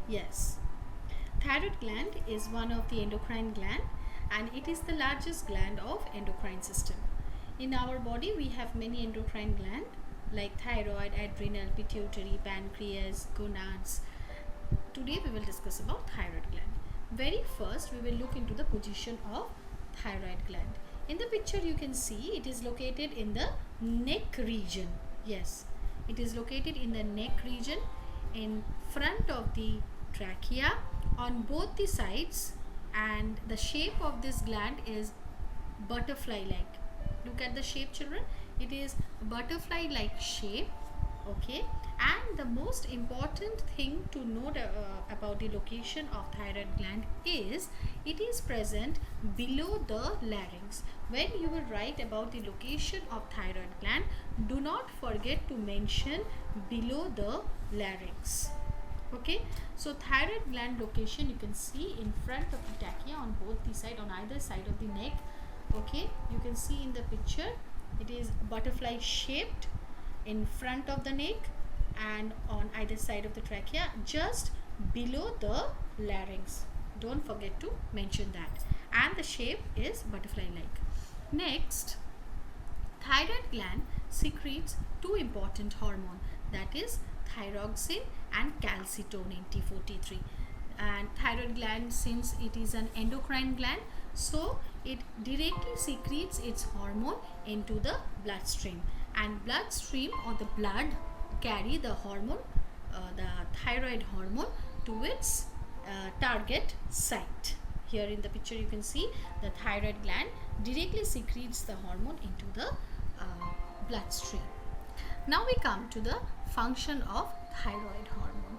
Yes. Thyroid gland is one of the endocrine gland and it is the largest gland of endocrine system. In our body we have many endocrine gland like thyroid, adrenal, pituitary, pancreas, gonads. Today we will discuss about thyroid gland. Very first we will look into the position of thyroid gland. In the picture you can see it is located in the neck region. Yes, it is located in the neck region in front of the trachea on both the sides, and the shape of this gland is butterfly like. Look at the shape, children. It is butterfly like shape. Okay, and the most important thing to note about the location of thyroid gland is it is present below the larynx. When you will write about the location of thyroid gland, do not forget to mention below the larynx. Okay, so thyroid gland location you can see in front of the trachea on both the side, on either side of the neck. Okay, you can see in the picture it is butterfly shaped in front of the neck and on either side of the trachea, just below the larynx. Don't forget to mention that. And the shape is butterfly like. Next, thyroid gland secretes two important hormones, that is thyroxine and calcitonin T4T3. And thyroid gland, since it is an endocrine gland, so it directly secretes its hormone into the bloodstream, and bloodstream or the blood carry the hormone, the thyroid hormone to its target site. Here in the picture you can see the thyroid gland directly secretes the hormone into the bloodstream. Now we come to the function of thyroid hormone.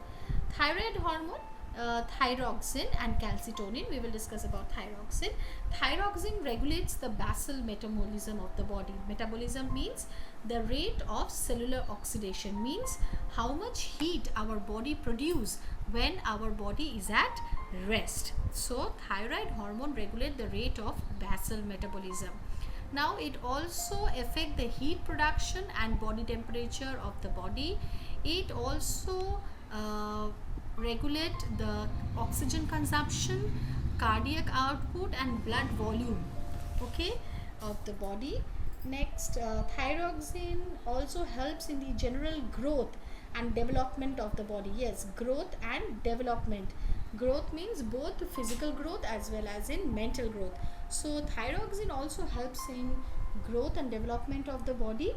Thyroid hormone, thyroxine and calcitonin. We will discuss about thyroxine. Thyroxine regulates the basal metabolism of the body. Metabolism means the rate of cellular oxidation, means how much heat our body produce when our body is at rest. So thyroid hormone regulate the rate of basal metabolism. Now it also affect the heat production and body temperature of the body. It also regulate the oxygen consumption, cardiac output and blood volume, okay, of the body. Next, thyroxine also helps in the general growth and development of the body. Yes, growth and development. Growth means both physical growth as well as in mental growth. So thyroxine also helps in growth and development of the body,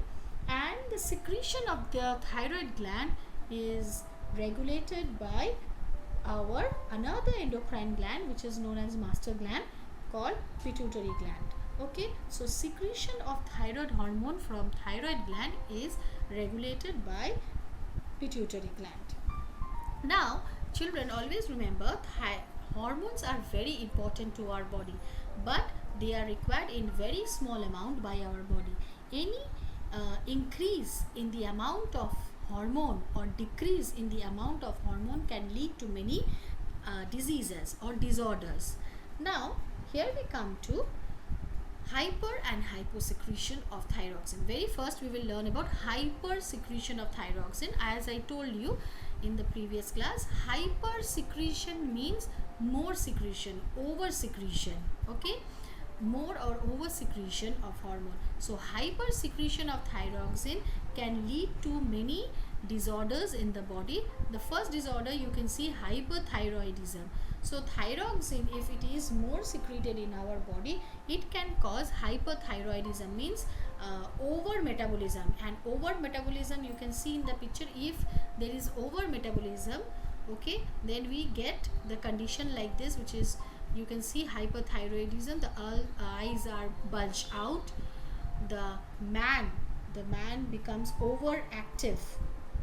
and the secretion of the thyroid gland is regulated by our another endocrine gland which is known as master gland called pituitary gland. Okay, so secretion of thyroid hormone from thyroid gland is regulated by pituitary gland. Now children, always remember hormones are very important to our body, but they are required in very small amount by our body. Any increase in the amount of hormone or decrease in the amount of hormone can lead to many diseases or disorders. Now here we come to hyper and hyposecretion of thyroxine. Very first we will learn about hyper secretion of thyroxine. As I told you in the previous class, hyper secretion means more secretion, over secretion, okay, more or over secretion of hormone. So hyper secretion of thyroxine can lead to many disorders in the body. The first disorder you can see, hyperthyroidism. So thyroxine, if it is more secreted in our body, it can cause hyperthyroidism, means over metabolism. And over metabolism you can see in the picture, if there is over metabolism, okay, then we get the condition like this, which is you can see hyperthyroidism. The eyes are bulged out, the man becomes overactive,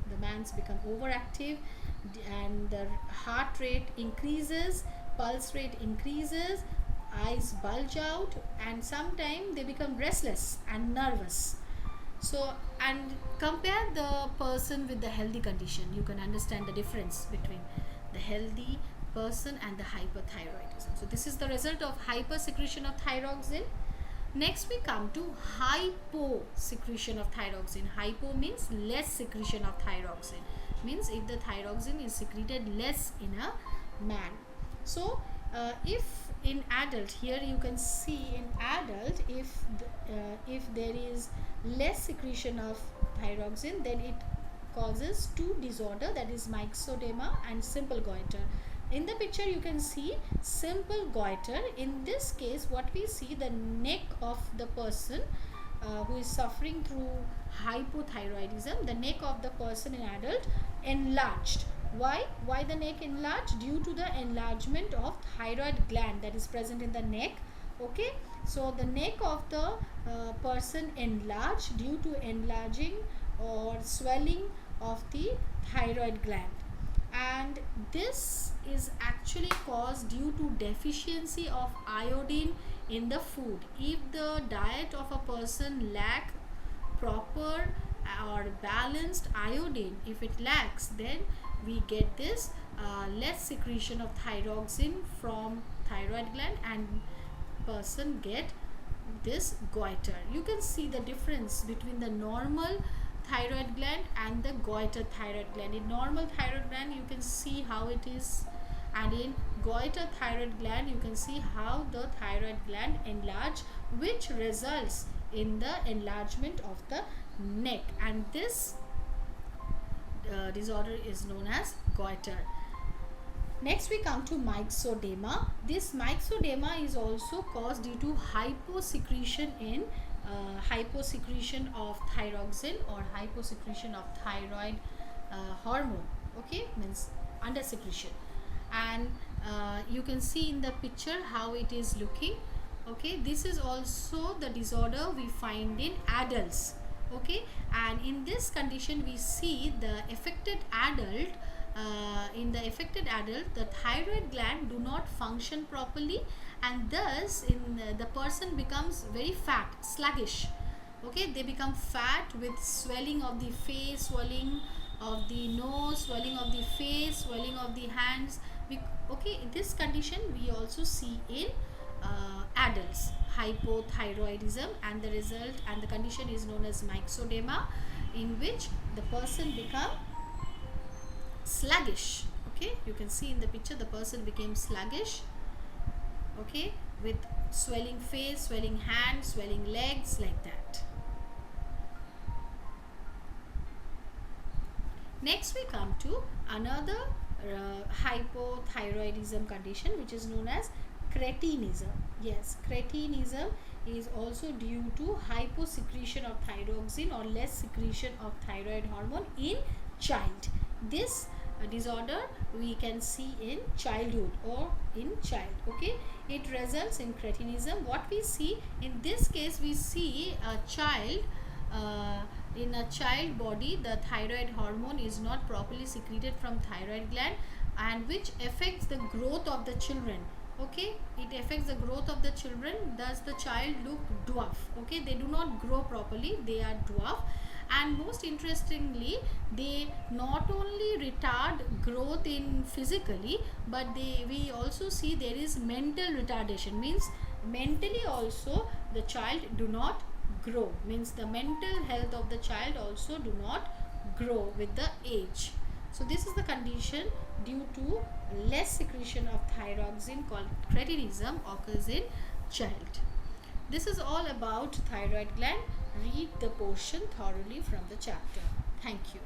the man's become overactive, and the heart rate increases, pulse rate increases, eyes bulge out, and sometimes they become restless and nervous. So, and compare the person with the healthy condition, you can understand the difference between the healthy person and the hyperthyroidism. So this is the result of hypersecretion of thyroxine. Next we come to hyposecretion of thyroxine. Hypo means less secretion of thyroxine. means if the thyroxine is secreted less in a man. So if in adult, here you can see in adult, if there is less secretion of thyroxine, then it causes two disorder, that is myxedema and simple goiter. In the picture you can see simple goiter. In this case what we see, the neck of the person who is suffering through hypothyroidism, the neck of the person in adult enlarged. Why the neck enlarged? Due to the enlargement of thyroid gland that is present in the neck. Okay, so the neck of the person enlarged due to enlarging or swelling of the thyroid gland, and this is actually caused due to deficiency of iodine in the food. If the diet of a person lack proper or balanced iodine, if it lacks, then we get this less secretion of thyroxine from thyroid gland and person get this goiter. You can see the difference between the normal thyroid gland and the goiter thyroid gland. In normal thyroid gland you can see how it is, and in goiter thyroid gland you can see how the thyroid gland enlarge, which results in the enlargement of the neck, and this disorder is known as goiter. Next we come to myxedema. This myxedema is also caused due to hyposecretion in hyposecretion of thyroxine or hyposecretion of thyroid hormone. Okay, means under secretion, and you can see in the picture how it is looking. Okay, this is also the disorder we find in adults. Okay, and in this condition we see the affected adult, in the affected adult the thyroid gland do not function properly, and thus in the person becomes very fat, sluggish. Okay, they become fat with swelling of the face, swelling of the nose, swelling of the face, swelling of the hands. Okay, in this condition we also see in adults hypothyroidism, and the result and the condition is known as myxedema, in which the person become sluggish. Okay, you can see in the picture the person became sluggish. Okay, with swelling face, swelling hands, swelling legs, like that. Next we come to another hypothyroidism condition, which is known as cretinism. Yes, cretinism is also due to hyposecretion of thyroxine or less secretion of thyroid hormone in child. This disorder we can see in childhood or in child. Okay, it results in cretinism. What we see in this case, we see a child, in a child body the thyroid hormone is not properly secreted from thyroid gland, and which affects the growth of the children. Okay, it affects the growth of the children, thus the child look dwarf. Okay, they do not grow properly, they are dwarf. And most interestingly, they not only retard growth in physically, but we also see there is mental retardation, means mentally also the child do not grow, means the mental health of the child also do not grow with the age. So this is the condition due to less secretion of thyroxine called cretinism occurs in child. This is all about thyroid gland. Read the portion thoroughly from the chapter. Thank you.